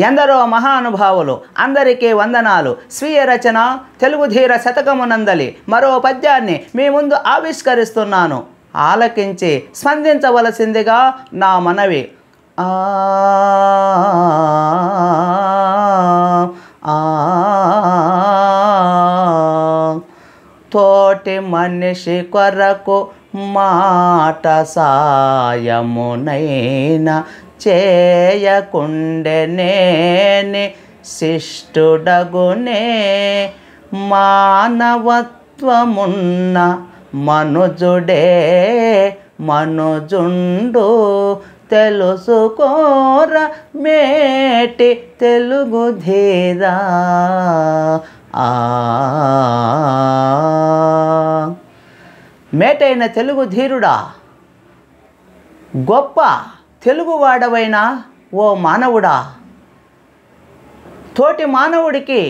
ఎందరో మహానుభావులు అందరికీ వందనాలు. స్వీయ రచన తెలుగుధీర శతకమునందలి మరో పద్యాన్ని మీ ముందు ఆవిష్కరిస్తున్నాను. ఆలకించి స్పందించవలసిందిగా నా మనవి. తోటి మనిషి కొరకు మాట సాయమునైనా చేయకుండెనేని శిష్టుడగునే. మానవత్వమున్న మనుజుడే మనుజుండు తెలుసుకోర మేటి తెలుగు ధీరా. మేటైన తెలుగు ధీరుడా, గొప్ప తెలుగువాడవైన ఓ మానవుడా, తోటి మానవుడికి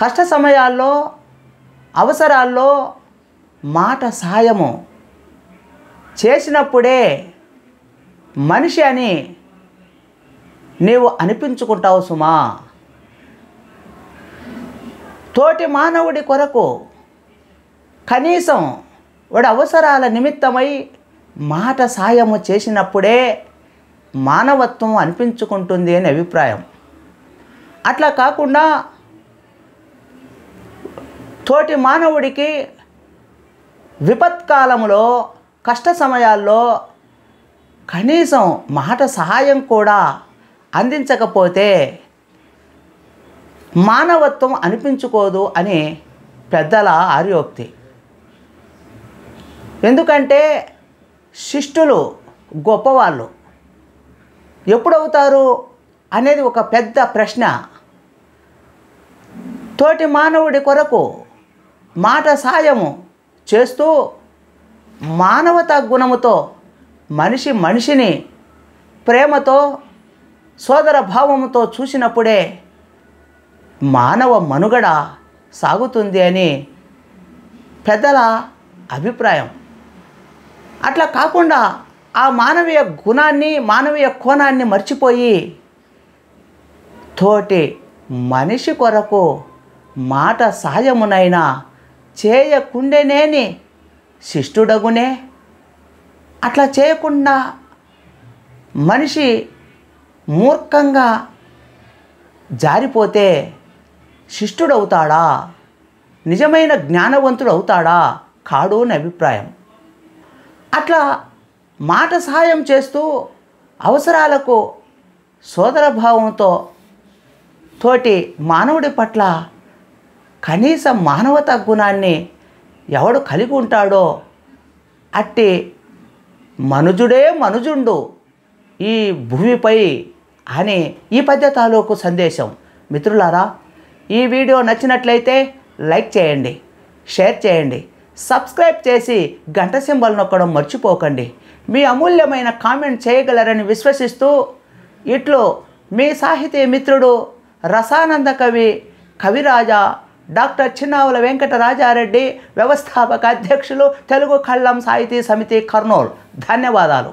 కష్ట సమయాల్లో అవసరాల్లో మాట సాయము చేసినప్పుడే మనిషి అని నీవు అనిపించుకుంటావు సుమా. తోటి మానవుడి కొరకు కనీసం వాడి అవసరాల నిమిత్తమై మాట సాయము చేసినప్పుడే మానవత్వం అనిపించుకుంటుంది అని అభిప్రాయం. అట్లా కాకుండా తోటి మానవుడికి విపత్కాలంలో కష్ట సమయాల్లో కనీసం మాట సహాయం కూడా అందించకపోతే మానవత్వం అనిపించుకోదు అని పెద్దల ఆర్యోక్తి. ఎందుకంటే శిష్టులు గొప్పవాళ్ళు ఎప్పుడవుతారు అనేది ఒక పెద్ద ప్రశ్న. తోటి మానవుడి కొరకు మాట సాయము చేస్తూ మానవతా గుణముతో మనిషిని ప్రేమతో సోదర భావముతో చూసినప్పుడే మానవ మనుగడ సాగుతుంది అని పెద్దల అభిప్రాయం. అట్లా కాకుండా ఆ మానవీయ గుణాన్ని మానవీయ కోణాన్ని మర్చిపోయి తోటి మనిషి కొరకు మాట సాయమునైనా చేయకుండేనేని శిష్టుడగునే. అట్లా చేయకుండా మనిషి మూర్ఖంగా జారిపోతే శిష్టుడవుతాడా, నిజమైన జ్ఞానవంతుడు అవుతాడా? కాడు అని అభిప్రాయం. అట్లా మాట సహాయం చేస్తూ అవసరాలకు సోదరభావంతో తోటి మానవుడి పట్ల కనీస మానవతా గుణాన్ని ఎవడు కలిగి ఉంటాడో అట్టి మనుజుడే మనుజుండు ఈ భూమిపై అని ఈ పద్య తాలూకు సందేశం. మిత్రులారా, ఈ వీడియో నచ్చినట్లయితే లైక్ చేయండి, షేర్ చేయండి, సబ్స్క్రైబ్ చేసి గంట సింబల్ నొక్కడం మర్చిపోకండి. మీ అమూల్యమైన కామెంట్ చేయగలరని విశ్వసిస్తూ ఇట్లు మీ సాహితీ మిత్రుడు రసానంద కవి కవిరాజా డాక్టర్ చిన్నావుల వెంకటరాజారెడ్డి, వ్యవస్థాపక అధ్యక్షులు తెలుగు కళ్ళం సాహితీ సమితి, కర్నూలు. ధన్యవాదాలు.